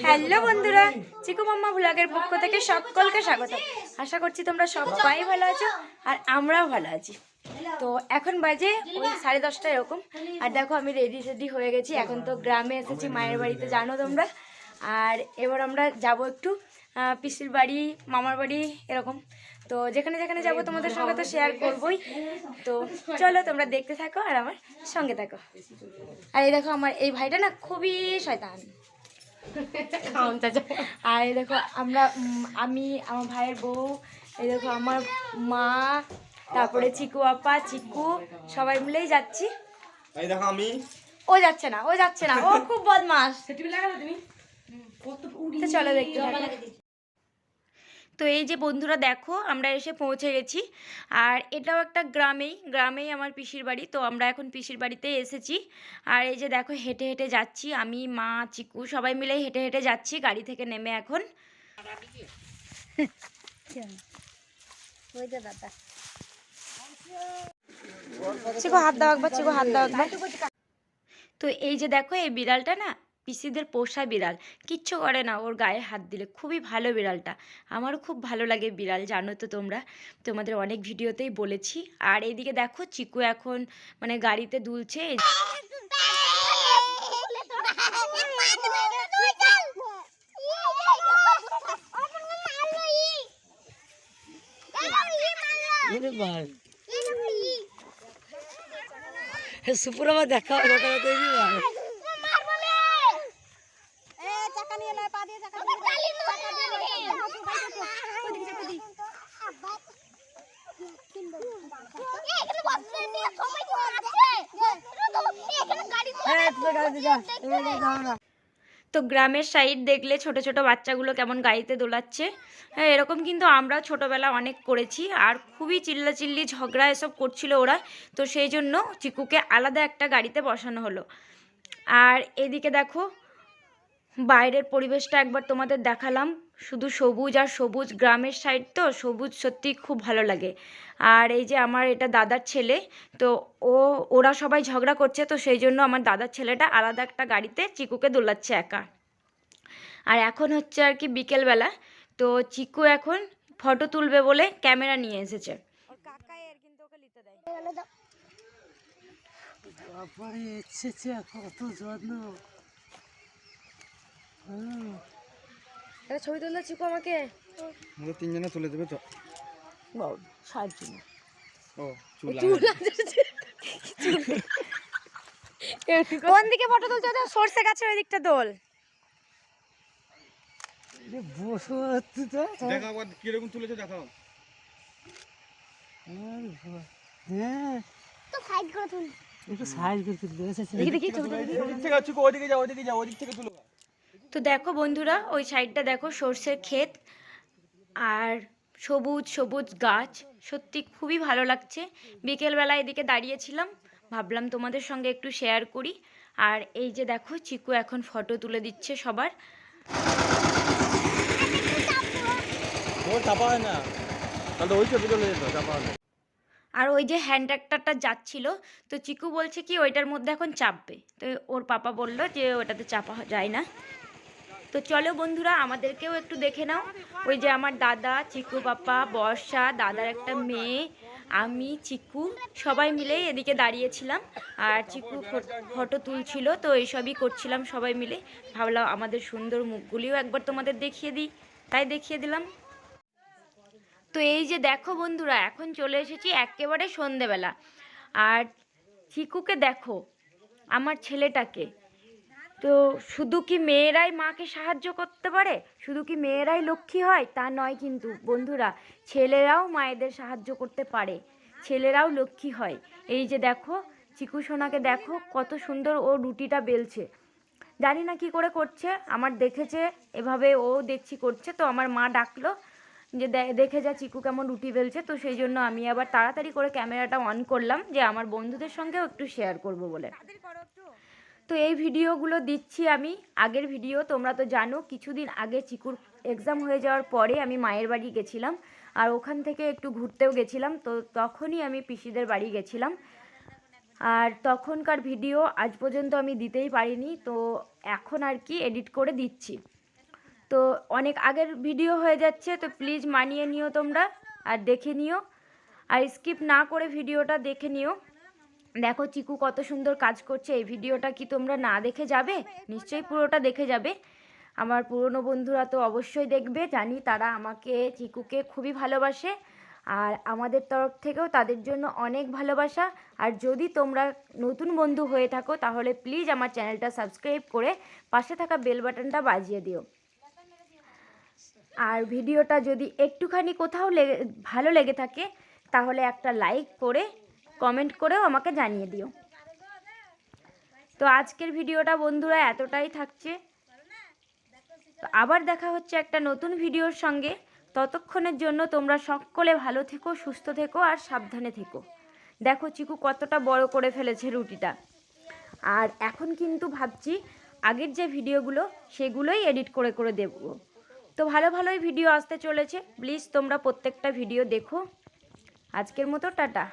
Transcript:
Hello বন্ধুরা, চিকু মাম্মা ব্লগের পক্ষ থেকে সকলকে স্বাগত। আশা করছি তোমরা সবাই ভালো আছো আর আমরাও ভালো আছি। তো এখন বাজে ওই 10:30 এরকম। আর দেখো আমি রেডি হয়ে গেছি। এখন তো গ্রামে এসেছি, মায়ের বাড়িতে জানো তোমরা। আর এবার আমরা যাব একটু পিসির বাড়ি, মামার বাড়ি এরকম। তো যেখানে যেখানে যাবো তোমাদের সঙ্গে তো শেয়ার করবোই। তো চলো তোমরা দেখতে থাকো আর আমার সঙ্গে থাকো। আর এই দেখো আমার এই ভাইটা না খুবই শয়তান। আর এই দেখো আমি আমার ভাইয়ের বউ, এই দেখো আমার মা, তারপরে চিকু আপা, চিকু, সবাই মিলেই যাচ্ছি। এই দেখো আমি ও যাচ্ছে না, ও খুব বদমাস। তো চলো দেখতে থাকো। তো এই যে বন্ধুরা দেখো আমরা এসে পৌঁছে গেছি। আর এটাও একটা গ্রামেই আমার পিসির বাড়ি। তো আমরা এখন পিসির বাড়িতে এসেছি। আর এই যে দেখো হেঁটে হেঁটে যাচ্ছি, আমি, মা, চিকু সবাই মিলে হেঁটে হেঁটে যাচ্ছি গাড়ি থেকে নেমে। এখন চিকু হাত দাও একবার, তো এই যে দেখো এই বিড়ালটা না পিসিদের পোষা বিড়াল, কিচ্ছু করে না ওর গায়ে হাত দিলে। খুবই ভালো বিড়ালটা, আমারও খুব ভালো লাগে বিড়াল, জানো তো তোমরা, তোমাদের অনেক ভিডিওতেই বলেছি। আর এইদিকে দেখো চিকু এখন মানে গাড়িতে দুলছে। সুপুরাবার দেখা তো গ্রামের সাইড দেখলে ছোট ছোট বাচ্চাগুলো কেমন গাড়িতে দোলাচ্ছে। হ্যাঁ, এরকম কিন্তু আমরা ছোটবেলা অনেক করেছি। আর খুবই চিল্লাচিল্লি ঝগড়া এসব করছিল ওরা। তো সেই জন্য চিকুকে আলাদা একটা গাড়িতে বসানো হলো। আর এদিকে দেখো বাইরের পরিবেশটা একবার তোমাদের দেখালাম, শুধু সবুজ আর সবুজ। গ্রামের সাইড তো সবুজ সত্যি খুব ভালো লাগে। আর এই যে আমার এটা দাদার ছেলে, তো ওরা সবাই ঝগড়া করছে, তো সেই জন্য আমার দাদার ছেলেটা আলাদা একটা গাড়িতে চিকুকে দোলাচ্ছে একা। আর এখন হচ্ছে আর কি বিকেলবেলা। তো চিকু এখন ফটো তুলবে বলে ক্যামেরা নিয়ে এসেছে। কত যত্ন। একটা ছবি তুললে চিকু আমাকে তিনজনে তুলে দেবে তো। কোন দিকে ফটো তুলতে হবে? সরষে গাছের ওই দিকটা দোল। দেখাও কিরকম তুলেছে, দেখাও। তো দেখো বন্ধুরা ওই সাইডটা দেখো সর্ষের ক্ষেত আর সবুজ সবুজ গাছ, সত্যি খুবই ভালো লাগছে। বিকেলবেলা এদিকে দাঁড়িয়েছিলাম, ভাবলাম তোমাদের সঙ্গে একটু শেয়ার করি। আর এই যে দেখো চিকু এখন ফটো তুলে দিচ্ছে সবার। আর ওই যে হ্যান্ড ট্রাক্টরটা যাচ্ছিল, তো চিকু বলছে কি ওইটার মধ্যে এখন চাপবে, তো ওর পাপা বলল যে ওটাতে চাপা যায় না। তো চলো বন্ধুরা আমাদেরকেও একটু দেখে নাও। ওই যে আমার দাদা, চিকু পাপা, বর্ষা, দাদার একটা মেয়ে, আমি, চিকু সবাই মিলেই এদিকে দাঁড়িয়েছিলাম। আর চিকু ফটো তুলছিল, তো এইসবই করছিলাম সবাই মিলে। ভাবলাম আমাদের সুন্দর মুখগুলিও একবার তোমাদের দেখিয়ে দিই, তাই দেখিয়ে দিলাম। তো এই যে দেখো বন্ধুরা এখন চলে এসেছি একেবারে সন্ধেবেলা। আর চিকুকে দেখো, আমার ছেলেটাকে। তো শুধু কি মেয়েরাই মাকে সাহায্য করতে পারে, শুধু কি মেয়েরাই লক্ষ্মী হয় তা নয় কিন্তু বন্ধুরা, ছেলেরাও মায়েদের সাহায্য করতে পারে, ছেলেরাও লক্ষ্মী হয়। এই যে দেখো চিকু সোনাকে দেখো কত সুন্দর ও রুটিটা বেলছে। জানি না কি করে করছে, আমার দেখেছে এভাবে, ও দেখছি করছে। তো আমার মা ডাকলো যে দেখে যা চিকু কেমন রুটি বেলছে। তো সেই জন্য আমি আবার তাড়াতাড়ি করে ক্যামেরাটা অন করলাম যে আমার বন্ধুদের সঙ্গেও একটু শেয়ার করব বলে। তো এই ভিডিওগুলো দিচ্ছি আমি, আগের ভিডিও তোমরা তো জানো। কিছুদিন আগে চিকুর এক্সাম হয়ে যাওয়ার পরে আমি মায়ের বাড়ি গেছিলাম, আর ওখান থেকে একটু ঘুরতেও গেছিলাম। তো তখনই আমি পিসিদের বাড়ি গেছিলাম। আর তখনকার ভিডিও আজ পর্যন্ত আমি দিতেই পারিনি, তো এখন আর কি এডিট করে দিচ্ছি। তো অনেক আগের ভিডিও হয়ে যাচ্ছে, তো প্লিজ মানিয়ে নিও তোমরা আর দেখে নিও, আর স্কিপ না করে ভিডিওটা দেখে নিও। দেখো চিকু কত সুন্দর কাজ করছে। এই ভিডিওটা কি তোমরা না দেখে যাবে? নিশ্চয়ই পুরোটা দেখে যাবে। আমার পুরনো বন্ধুরা তো অবশ্যই দেখবে, জানি তারা আমাকে চিকুকে খুবই ভালোবাসে, আর আমাদের তরফ থেকেও তাদের জন্য অনেক ভালোবাসা। আর যদি তোমরা নতুন বন্ধু হয়ে থাকো তাহলে প্লিজ আমার চ্যানেলটা সাবস্ক্রাইব করে পাশে থাকা বেল বাটনটা বাজিয়ে দিও। আর ভিডিওটা যদি একটুখানি কোথাও ভালো লেগে থাকে তাহলে একটা লাইক করে কমেন্ট করেও আমাকে জানিয়ে দিও। তো আজকের ভিডিওটা বন্ধুরা এতটাই থাকছে। তো আবার দেখা হচ্ছে একটা নতুন ভিডিওর সঙ্গে। ততক্ষণের জন্য তোমরা সকলে ভালো থেকো, সুস্থ থেকো আর সাবধানে থেকো। দেখো চিকু কতটা বড় করে ফেলেছে রুটিটা। আর এখন কিন্তু ভাবছি আগের যে ভিডিওগুলো সেগুলোই এডিট করে করে দেবো। তো ভালো ভালোই ভিডিও আসতে চলেছে, প্লিজ তোমরা প্রত্যেকটা ভিডিও দেখো। আজকের মতো টাটা।